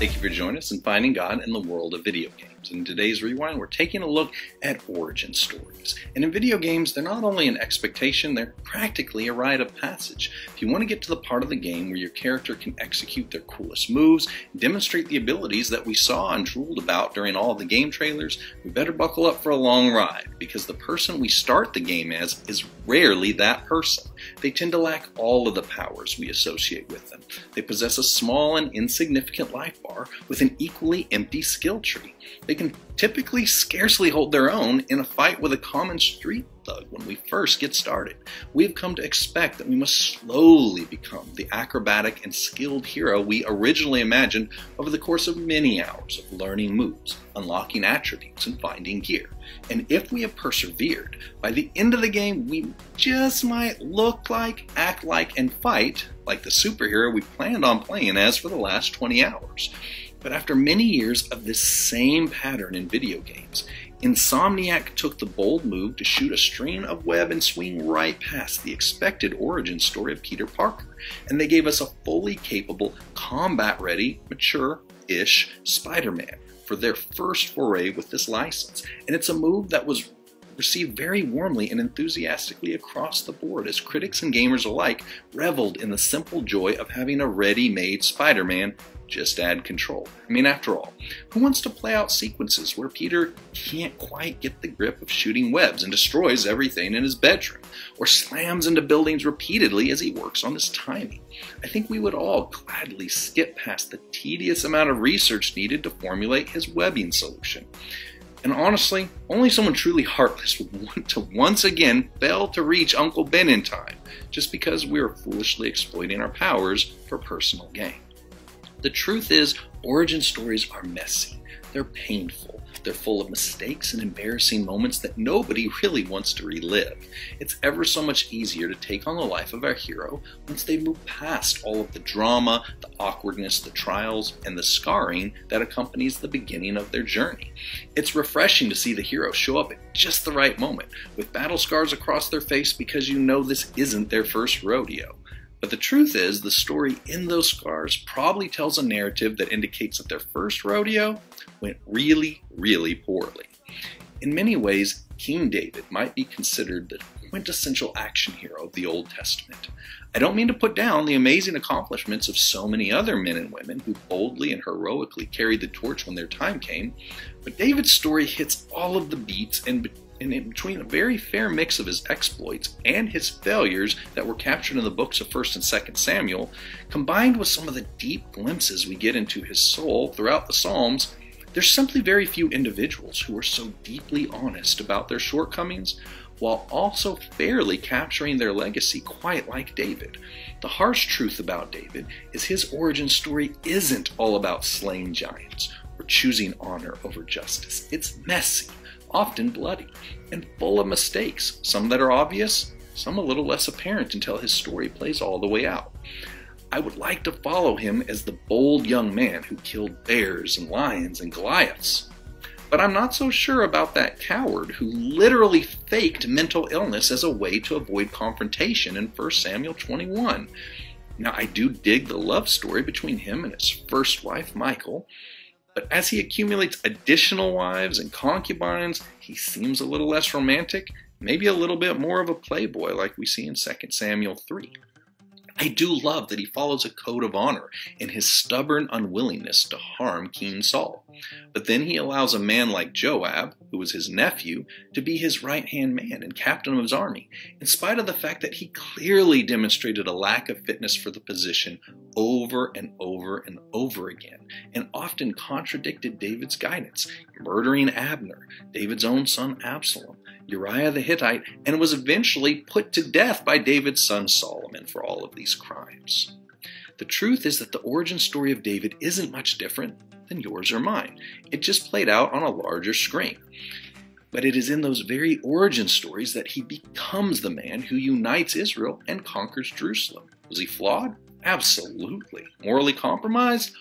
Thank you for joining us in Finding God in the World of Video Games. In today's Rewind, we're taking a look at origin stories. And in video games, they're not only an expectation, they're practically a rite of passage. If you want to get to the part of the game where your character can execute their coolest moves, demonstrate the abilities that we saw and drooled about during all of the game trailers, we better buckle up for a long ride, because the person we start the game as is rarely that person. They tend to lack all of the powers we associate with them. They possess a small and insignificant life bar with an equally empty skill tree. They can typically scarcely hold their own in a fight with a common street thug when we first get started. We've come to expect that we must slowly become the acrobatic and skilled hero we originally imagined over the course of many hours of learning moves, unlocking attributes, and finding gear. And if we have persevered, by the end of the game we just might look like, act like, and fight like the superhero we planned on playing as for the last 20 hours. But after many years of this same pattern in video games, Insomniac took the bold move to shoot a string of web and swing right past the expected origin story of Peter Parker, and they gave us a fully capable, combat-ready, mature-ish Spider-Man for their first foray with this license. And it's a move that was received very warmly and enthusiastically across the board, as critics and gamers alike reveled in the simple joy of having a ready-made Spider-Man. Just add control. I mean, after all, who wants to play out sequences where Peter can't quite get the grip of shooting webs and destroys everything in his bedroom, or slams into buildings repeatedly as he works on his timing? I think we would all gladly skip past the tedious amount of research needed to formulate his webbing solution. And honestly, only someone truly heartless would want to once again fail to reach Uncle Ben in time, just because we are foolishly exploiting our powers for personal gain. The truth is, origin stories are messy, they're painful, they're full of mistakes and embarrassing moments that nobody really wants to relive. It's ever so much easier to take on the life of our hero once they've moved past all of the drama, the awkwardness, the trials, and the scarring that accompanies the beginning of their journey. It's refreshing to see the hero show up at just the right moment, with battle scars across their face, because you know this isn't their first rodeo. But the truth is, the story in those scars probably tells a narrative that indicates that their first rodeo went really, really poorly. In many ways, King David might be considered the quintessential action hero of the Old Testament. I don't mean to put down the amazing accomplishments of so many other men and women who boldly and heroically carried the torch when their time came, but David's story hits all of the beats, and in between a very fair mix of his exploits and his failures that were captured in the books of 1st and 2nd Samuel, combined with some of the deep glimpses we get into his soul throughout the Psalms, there's simply very few individuals who are so deeply honest about their shortcomings, while also fairly capturing their legacy quite like David. The harsh truth about David is his origin story isn't all about slaying giants or choosing honor over justice. It's messy, often bloody, and full of mistakes, some that are obvious, some a little less apparent until his story plays all the way out. I would like to follow him as the bold young man who killed bears and lions and Goliaths. But I'm not so sure about that coward who literally faked mental illness as a way to avoid confrontation in 1 Samuel 21. Now, I do dig the love story between him and his first wife, Michal, but as he accumulates additional wives and concubines, he seems a little less romantic, maybe a little bit more of a playboy like we see in 2 Samuel 3. I do love that he follows a code of honor in his stubborn unwillingness to harm King Saul. But then he allows a man like Joab, who was his nephew, to be his right-hand man and captain of his army, in spite of the fact that he clearly demonstrated a lack of fitness for the position over and over and over again, and often contradicted David's guidance, murdering Abner, David's own son Absalom, Uriah the Hittite, and was eventually put to death by David's son Solomon for all of these crimes. The truth is that the origin story of David isn't much different than yours or mine. It just played out on a larger screen. But it is in those very origin stories that he becomes the man who unites Israel and conquers Jerusalem. Was he flawed? Absolutely. Morally compromised?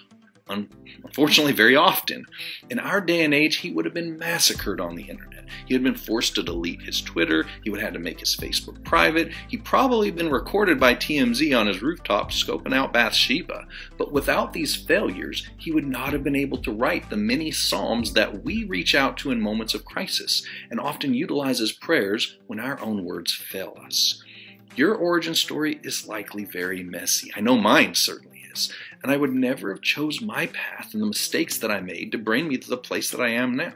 unfortunately very often. In our day and age, he would have been massacred on the internet. He had been forced to delete his Twitter. He would have had to make his Facebook private. He'd probably been recorded by TMZ on his rooftop scoping out Bathsheba. But without these failures, he would not have been able to write the many psalms that we reach out to in moments of crisis and often utilize as prayers when our own words fail us. Your origin story is likely very messy. I know mine certainly is. And I would never have chose my path and the mistakes that I made to bring me to the place that I am now.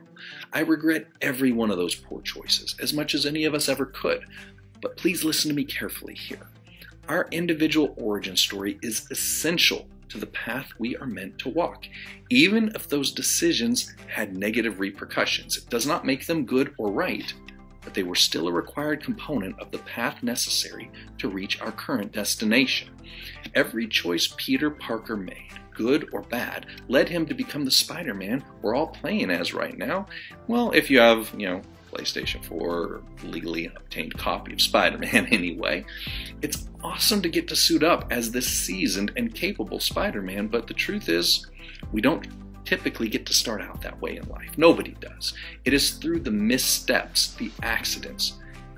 I regret every one of those poor choices, as much as any of us ever could. But please listen to me carefully here. Our individual origin story is essential to the path we are meant to walk. Even if those decisions had negative repercussions, it does not make them good or right, but they were still a required component of the path necessary to reach our current destination. Every choice Peter Parker made, good or bad, led him to become the Spider-Man we're all playing as right now. Well, if you have, PlayStation 4 or legally obtained copy of Spider-Man anyway. It's awesome to get to suit up as this seasoned and capable Spider-Man, but the truth is, we don't typically get to start out that way in life. Nobody does. It is through the missteps, the accidents,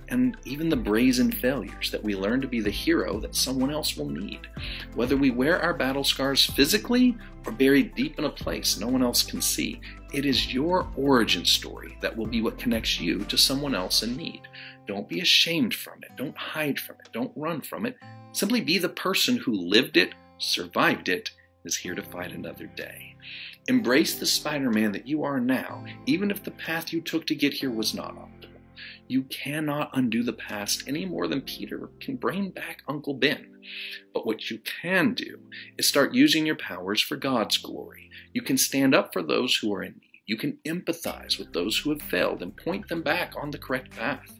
and even the brazen failures that we learn to be the hero that someone else will need. Whether we wear our battle scars physically or buried deep in a place no one else can see, it is your origin story that will be what connects you to someone else in need. Don't be ashamed from it. Don't hide from it. Don't run from it. Simply be the person who lived it, survived it, is here to fight another day. Embrace the Spider-Man that you are now, even if the path you took to get here was not optimal. You cannot undo the past any more than Peter can bring back Uncle Ben. But what you can do is start using your powers for God's glory. You can stand up for those who are in need. You can empathize with those who have failed and point them back on the correct path.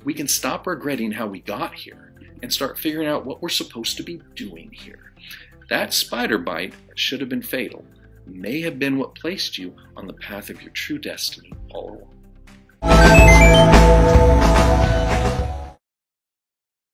We can stop regretting how we got here and start figuring out what we're supposed to be doing here. That spider bite that should have been fatal may have been what placed you on the path of your true destiny all along.